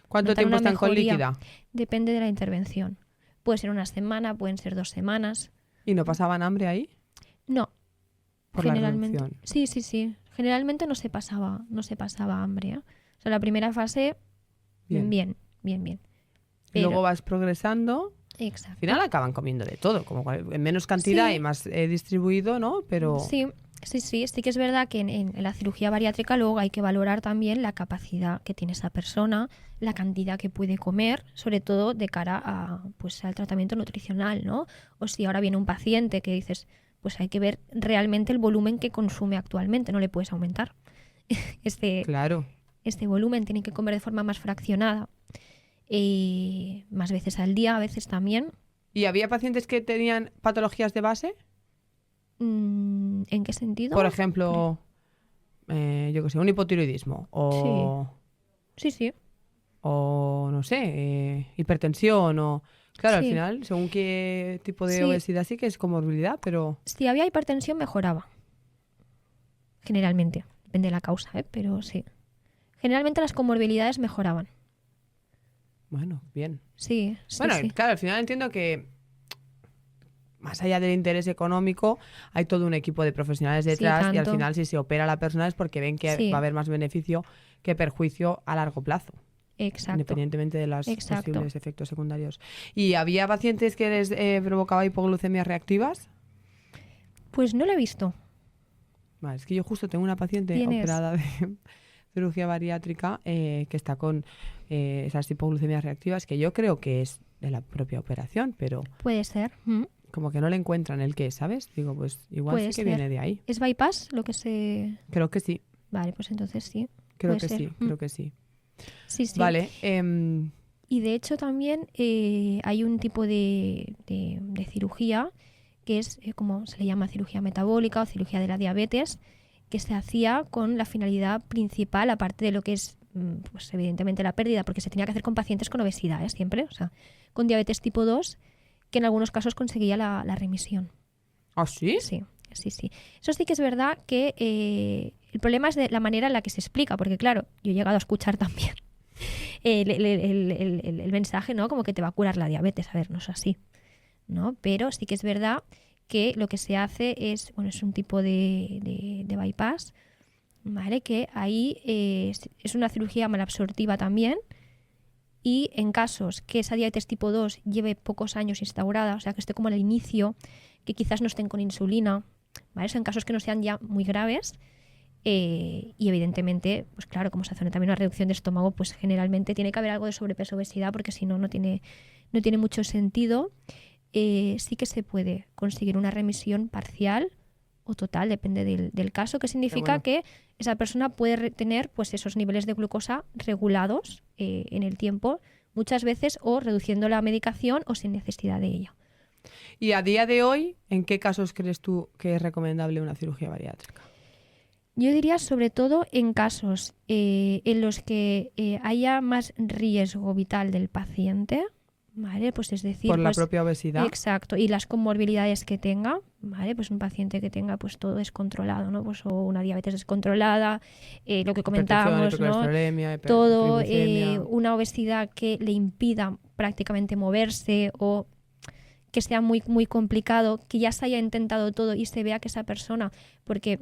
¿Cuánto tiempo están con líquida? Depende de la intervención. Puede ser 1 semana, pueden ser 2 semanas. ¿Y no pasaban hambre ahí? No. Por Generalmente. La reducción. Sí. Generalmente no se pasaba hambre, ¿eh? O sea, la primera fase, bien. Pero, luego vas progresando. Exacto. Al final acaban comiendo de todo, como en menos cantidad y más distribuido, ¿no? Pero Sí que es verdad que en la cirugía bariátrica luego hay que valorar también la capacidad que tiene esa persona, la cantidad que puede comer, sobre todo de cara pues al tratamiento nutricional, ¿no? O si ahora viene un paciente que dices, pues hay que ver realmente el volumen que consume actualmente, no le puedes aumentar. Claro. Este volumen tiene que comer de forma más fraccionada. Más veces al día, a veces también. ¿Y había pacientes que tenían patologías de base? ¿En qué sentido? Por ejemplo, yo qué sé, un hipotiroidismo Sí. o no sé, hipertensión o... Claro, al Sí. final, según qué tipo de Sí. obesidad sí que es comorbilidad, pero... Si había hipertensión, mejoraba. Generalmente. Depende de la causa, pero sí. Generalmente las comorbilidades mejoraban. Bueno, bien. Sí. Bueno, claro, al final entiendo que más allá del interés económico, hay todo un equipo de profesionales detrás y al tanto. final si se opera a la persona es porque ven que Sí. va a haber más beneficio que perjuicio a largo plazo, Exacto. independientemente de los Exacto. posibles efectos secundarios. ¿Y había pacientes que les provocaba hipoglucemias reactivas? Pues no lo he visto. Vale, es que yo justo tengo una paciente ¿Quién es? operada de cirugía bariátrica que está con esas hipoglucemias reactivas, que yo creo que es de la propia operación, pero Puede ser. como que no le encuentran el qué, ¿sabes? Digo, pues igual Puede sí que ser. viene de ahí. ¿Es bypass lo que se...? Creo que sí, Vale, pues entonces sí. creo Puede que ser. sí, creo que sí. Sí, sí. Vale, Y de hecho también hay un tipo de cirugía que es, como se le llama, cirugía metabólica o cirugía de la diabetes, que se hacía con la finalidad principal, aparte de lo que es, pues evidentemente la pérdida, porque se tenía que hacer con pacientes con obesidad, siempre, o sea, con diabetes tipo 2, que en algunos casos conseguía la remisión. ¿ah, sí? Sí. Eso sí que es verdad que el problema es de la manera en la que se explica, porque claro, yo he llegado a escuchar también el mensaje, ¿no? Como que te va a curar la diabetes. A ver, no es así, ¿no? Pero sí que es verdad que lo que se hace es, bueno, es un tipo de bypass, ¿vale? Que ahí es una cirugía malabsortiva también. Y en casos que esa diabetes tipo 2 lleve pocos años instaurada, o sea, que esté como al inicio, que quizás no estén con insulina, ¿vale? Son casos que no sean ya muy graves. Y evidentemente, pues claro, como se hace también una reducción de estómago, pues generalmente tiene que haber algo de sobrepeso, obesidad, porque si no, no tiene mucho sentido. Sí que se puede conseguir una remisión parcial o total, depende del caso, que significa que esa persona puede tener pues esos niveles de glucosa regulados en el tiempo, muchas veces o reduciendo la medicación o sin necesidad de ella. Y a día de hoy, ¿en qué casos crees tú que es recomendable una cirugía bariátrica? Yo diría sobre todo en casos en los que haya más riesgo vital del paciente, ¿vale? Pues es decir, por la pues, propia obesidad. Exacto, y las comorbilidades que tenga, ¿vale? Pues un paciente que tenga pues todo descontrolado, ¿no? Pues o una diabetes descontrolada, lo que comentábamos, ¿no? Todo, una obesidad que le impida prácticamente moverse o que sea muy, muy complicado, que ya se haya intentado todo y se vea que esa persona, porque,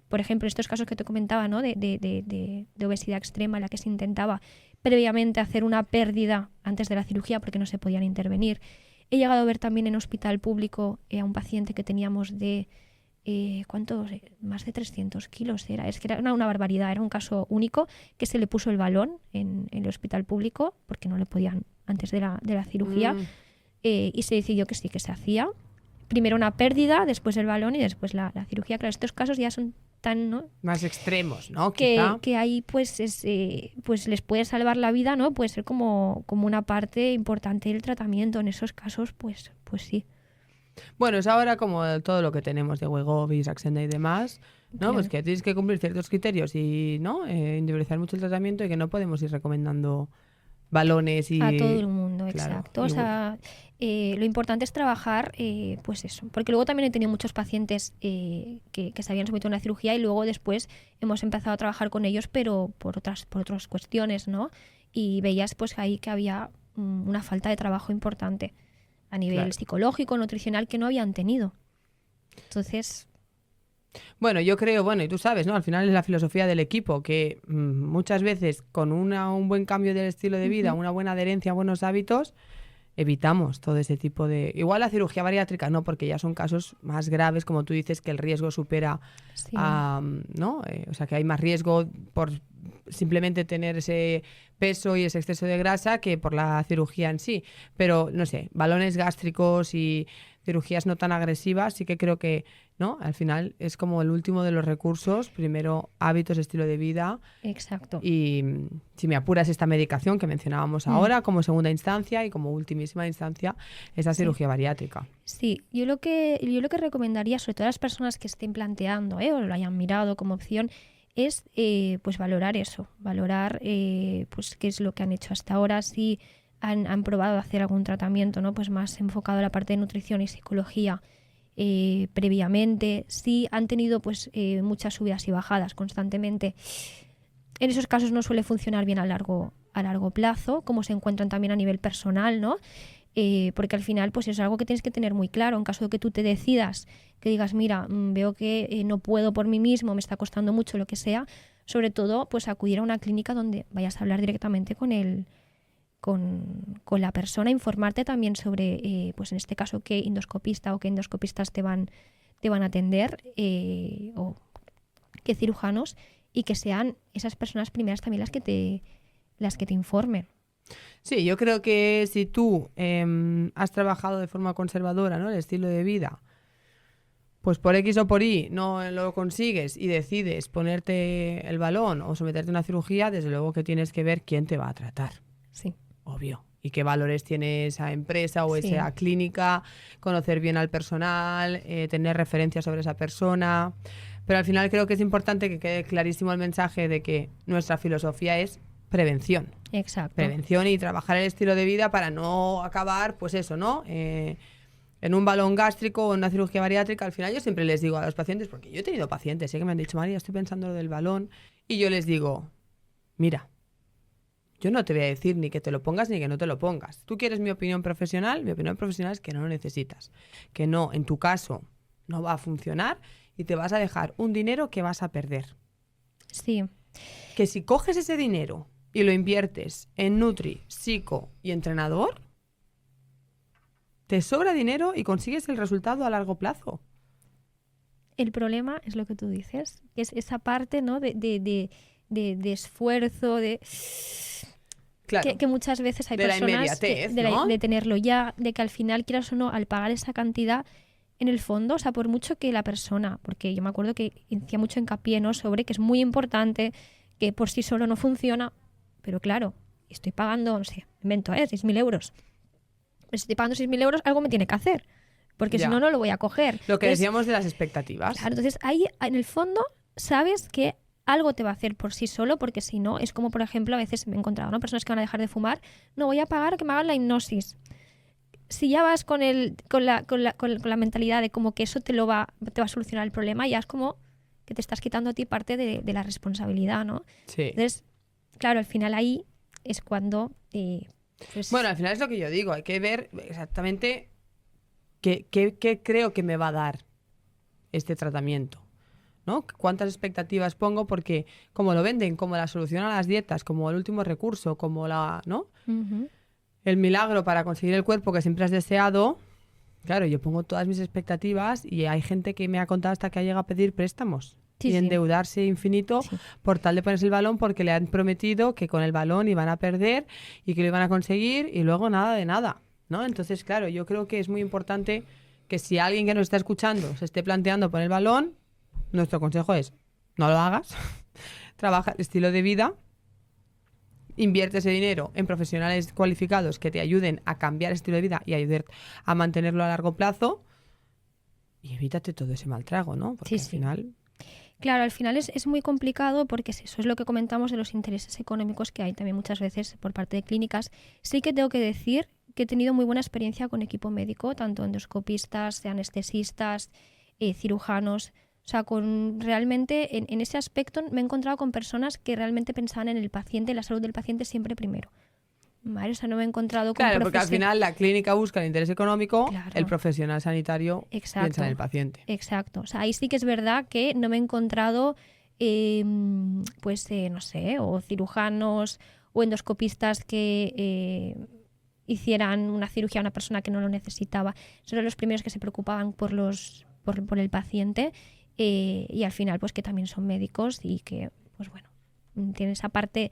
por ejemplo, estos casos que te comentaba, ¿no? de obesidad extrema, en la que se intentaba previamente hacer una pérdida antes de la cirugía porque no se podían intervenir. He llegado a ver también en hospital público a un paciente que teníamos de, ¿cuántos? Más de 300 kilos era. Es que era una barbaridad, era un caso único, que se le puso el balón en el hospital público porque no le podían antes de la cirugía. Y se decidió que sí, que se hacía. Primero una pérdida, después el balón y después la cirugía. Claro, estos casos ya son tan, ¿no? Más extremos, ¿no? Que ahí pues pues les puede salvar la vida, ¿no? Puede ser como una parte importante del tratamiento. En esos casos, pues sí. Bueno, es ahora como todo lo que tenemos de Wegovy, Saxenda y demás, ¿no? Claro. Pues que tienes que cumplir ciertos criterios y, ¿no? Individualizar mucho el tratamiento y que no podemos ir recomendando balones y... A todo el mundo, Claro, exacto. O sea, lo importante es trabajar, pues eso. Porque luego también he tenido muchos pacientes que se habían sometido a una cirugía y luego después hemos empezado a trabajar con ellos, pero por otras cuestiones, ¿no? Y veías pues ahí que había una falta de trabajo importante a nivel psicológico, nutricional, que no habían tenido. Entonces... Bueno, yo creo, y tú sabes, ¿no? Al final es la filosofía del equipo, que muchas veces con un buen cambio del estilo de vida, una buena adherencia a buenos hábitos, evitamos todo ese tipo de... Igual la cirugía bariátrica no, porque ya son casos más graves, como tú dices, que el riesgo supera a, ¿no? O sea, que hay más riesgo por simplemente tener ese peso y ese exceso de grasa que por la cirugía en sí. Pero, no sé, balones gástricos y cirugías no tan agresivas, sí que creo que, ¿no? Al final es como el último de los recursos. Primero, hábitos, estilo de vida. Exacto. Y si me apuras, esta medicación que mencionábamos ahora como segunda instancia y como ultimísima instancia, esa cirugía bariátrica. Sí, yo lo que recomendaría, sobre todo a las personas que estén planteando o lo hayan mirado como opción, es pues valorar eso, valorar pues qué es lo que han hecho hasta ahora, si han probado hacer algún tratamiento, ¿no? Pues más enfocado a la parte de nutrición y psicología previamente, si han tenido pues muchas subidas y bajadas constantemente. En esos casos no suele funcionar bien a largo plazo, como se encuentran también a nivel personal, ¿no? Porque al final pues es algo que tienes que tener muy claro. En caso de que tú te decidas, que digas, mira, veo que no puedo por mí mismo, me está costando mucho, lo que sea, sobre todo pues acudir a una clínica donde vayas a hablar directamente con la persona, informarte también sobre, pues en este caso, qué endoscopista o qué endoscopistas te van a atender o qué cirujanos, y que sean esas personas primeras también las que te informen. Sí, yo creo que si tú has trabajado de forma conservadora, ¿no? El estilo de vida, pues por X o por Y no lo consigues y decides ponerte el balón o someterte a una cirugía, desde luego que tienes que ver quién te va a tratar. Sí. Obvio. Y qué valores tiene esa empresa o Sí. esa clínica, conocer bien al personal, tener referencias sobre esa persona. Pero al final creo que es importante que quede clarísimo el mensaje de que nuestra filosofía es prevención. Exacto. Prevención y trabajar el estilo de vida para no acabar, pues eso, ¿no? En un balón gástrico o en una cirugía bariátrica. Al final yo siempre les digo a los pacientes, porque yo he tenido pacientes que me han dicho, María, estoy pensando lo del balón, y yo les digo, mira, yo no te voy a decir ni que te lo pongas ni que no te lo pongas. ¿Tú quieres mi opinión profesional? Mi opinión profesional es que no lo necesitas. Que no, en tu caso, no va a funcionar y te vas a dejar un dinero que vas a perder. Sí. Que si coges ese dinero y lo inviertes en Nutri, Psico y entrenador, te sobra dinero y consigues el resultado a largo plazo. El problema es lo que tú dices, que es esa parte, ¿no? de esfuerzo, Claro. que muchas veces hay De la personas inmediatez, de ¿no? tenerlo ya, de que al final, quieras o no, al pagar esa cantidad, en el fondo, o sea, por mucho que la persona, porque yo me acuerdo que hacía mucho hincapié, ¿no? Sobre que es muy importante, que por sí solo no funciona, pero claro, estoy pagando, no sé, invento, 6.000 euros. Pero si estoy pagando 6.000 euros, algo me tiene que hacer, porque Ya. si no, no lo voy a coger. Lo que Entonces, decíamos de las expectativas. claro, entonces ahí en el fondo sabes que algo te va a hacer por sí solo, porque si no, es como por ejemplo, a veces me he encontrado, ¿no? Personas que van a dejar de fumar, no voy a pagar que me hagan la hipnosis. Si ya vas con la mentalidad de como que eso te va a solucionar el problema, ya es como que te estás quitando a ti parte de la responsabilidad, ¿no? Sí. Entonces, claro, al final ahí es cuando... pues, Bueno, al final es lo que yo digo, hay que ver exactamente qué creo que me va a dar este tratamiento, ¿no? ¿Cuántas expectativas pongo? Porque como lo venden, como la solución a las dietas, como el último recurso, como ¿no? uh-huh. El milagro para conseguir el cuerpo que siempre has deseado, claro, yo pongo todas mis expectativas y hay gente que me ha contado hasta que ha llegado a pedir préstamos. Sí, Y sí. endeudarse infinito Sí. por tal de ponerse el balón porque le han prometido que con el balón iban a perder y que lo iban a conseguir y luego nada de nada, ¿no? Entonces, claro, yo creo que es muy importante que si alguien que nos está escuchando se esté planteando poner el balón, nuestro consejo es, no lo hagas, trabaja el estilo de vida, invierte ese dinero en profesionales cualificados que te ayuden a cambiar el estilo de vida y ayudar a mantenerlo a largo plazo y evítate todo ese mal trago, ¿no? Porque Sí, al sí. final... Claro, al final es muy complicado porque eso es lo que comentamos de los intereses económicos que hay también muchas veces por parte de clínicas. Sí que tengo que decir que he tenido muy buena experiencia con equipo médico, tanto endoscopistas, anestesistas, cirujanos. O sea, realmente en ese aspecto me he encontrado con personas que realmente pensaban en el paciente, en la salud del paciente siempre primero. ¿Vale? O sea, no me he encontrado con Claro, porque al final la clínica busca el interés económico, Claro. el profesional sanitario Exacto. piensa en el paciente. Exacto. O sea, ahí sí que es verdad que no me he encontrado, no sé, o cirujanos o endoscopistas que hicieran una cirugía a una persona que no lo necesitaba. Son los primeros que se preocupaban por el paciente y al final pues que también son médicos y que, pues bueno, tiene esa parte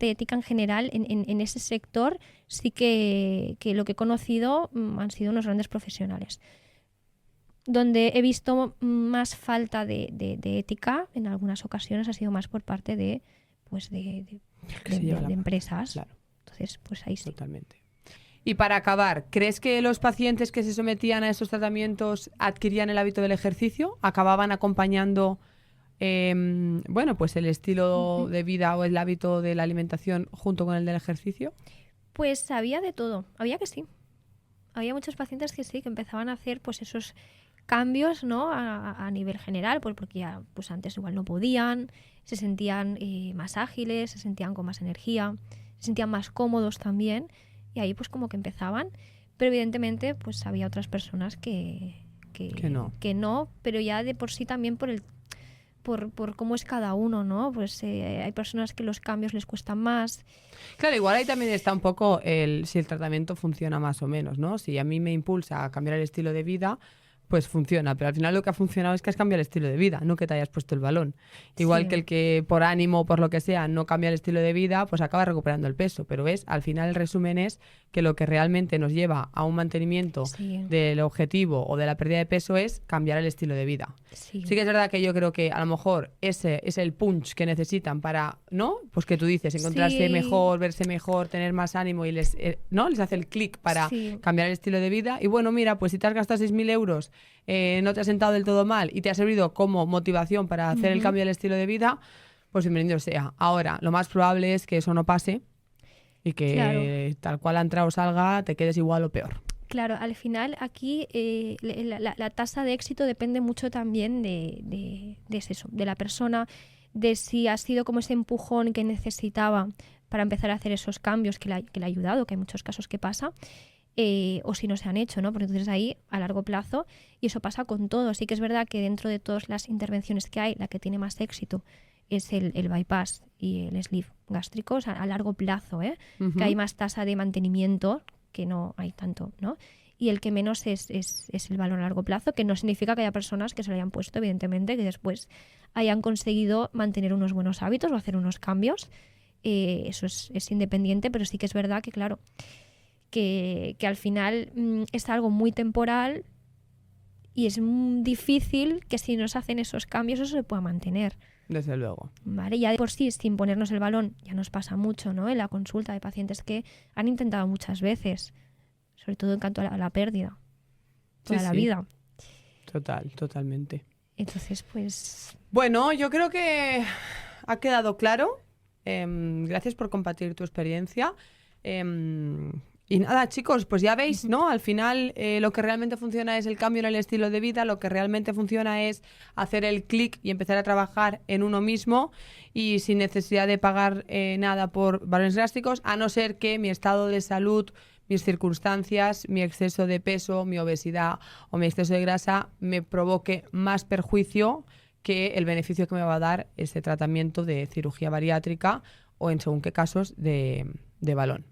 ética en general. En ese sector sí que lo que he conocido han sido unos grandes profesionales. Donde he visto más falta de ética en algunas ocasiones ha sido más por parte de empresas. Claro. Entonces, pues ahí sí. Totalmente. Y para acabar, ¿crees que los pacientes que se sometían a estos tratamientos adquirían el hábito del ejercicio? ¿Acababan acompañando pues el estilo de vida o el hábito de la alimentación junto con el del ejercicio? Pues había de todo. Había que sí. Había muchos pacientes que sí, que empezaban a hacer pues esos cambios, ¿no? a nivel general, porque ya pues antes igual no podían, se sentían más ágiles, se sentían con más energía, se sentían más cómodos también, y ahí pues como que empezaban, pero evidentemente pues había otras personas que no, pero ya de por sí también por cómo es cada uno, ¿no? Pues hay personas que los cambios les cuestan más. Claro, igual ahí también está un poco si el tratamiento funciona más o menos, ¿no? Si a mí me impulsa a cambiar el estilo de vida, pues funciona, pero al final lo que ha funcionado es que has cambiado el estilo de vida, no que te hayas puesto el balón. Igual que el que por ánimo o por lo que sea no cambia el estilo de vida, pues acaba recuperando el peso. Pero ves, al final el resumen es que lo que realmente nos lleva a un mantenimiento del objetivo o de la pérdida de peso es cambiar el estilo de vida. Sí que es verdad que yo creo que a lo mejor ese es el punch que necesitan para, ¿no? Pues que tú dices, encontrarse mejor, verse mejor, tener más ánimo y les hace el clic para cambiar el estilo de vida. Y bueno, mira, pues si te has gastado 6.000 euros, no te has sentado del todo mal y te ha servido como motivación para hacer el cambio del estilo de vida, pues bienvenido sea. Ahora, lo más probable es que eso no pase y que tal cual entra o salga te quedes igual o peor. Claro, al final aquí la tasa de éxito depende mucho también de eso, de la persona, de si ha sido como ese empujón que necesitaba para empezar a hacer esos cambios que le ha ayudado, que hay muchos casos que pasa, o si no se han hecho, ¿no? Porque entonces ahí, a largo plazo, y eso pasa con todo. Sí que es verdad que dentro de todas las intervenciones que hay, la que tiene más éxito es el bypass y el sleeve gástrico, o sea, a largo plazo, que hay más tasa de mantenimiento, que no hay tanto, ¿no? Y el que menos es el valor a largo plazo, que no significa que haya personas que se lo hayan puesto, evidentemente, que después hayan conseguido mantener unos buenos hábitos o hacer unos cambios. Eso es independiente, pero sí que es verdad que, claro, que al final es algo muy temporal y es difícil que si nos hacen esos cambios eso se pueda mantener. Desde luego. Vale, ya de por sí, sin ponernos el balón, ya nos pasa mucho, ¿no? En la consulta de pacientes que han intentado muchas veces, sobre todo en cuanto a la pérdida, toda la vida. Totalmente. Entonces, pues... Bueno, yo creo que ha quedado claro. Gracias por compartir tu experiencia. Y nada, chicos, pues ya veis, ¿no? Al final lo que realmente funciona es el cambio en el estilo de vida, lo que realmente funciona es hacer el clic y empezar a trabajar en uno mismo y sin necesidad de pagar nada por valores drásticos, a no ser que mi estado de salud, mis circunstancias, mi exceso de peso, mi obesidad o mi exceso de grasa me provoque más perjuicio que el beneficio que me va a dar ese tratamiento de cirugía bariátrica o en según qué casos de balón.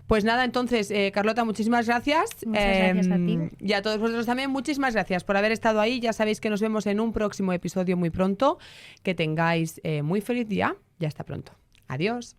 Pues nada, entonces, Carlota, muchísimas gracias. Muchas gracias a ti. Y a todos vosotros también, muchísimas gracias por haber estado ahí. Ya sabéis que nos vemos en un próximo episodio muy pronto. Que tengáis muy feliz día y hasta pronto. Adiós.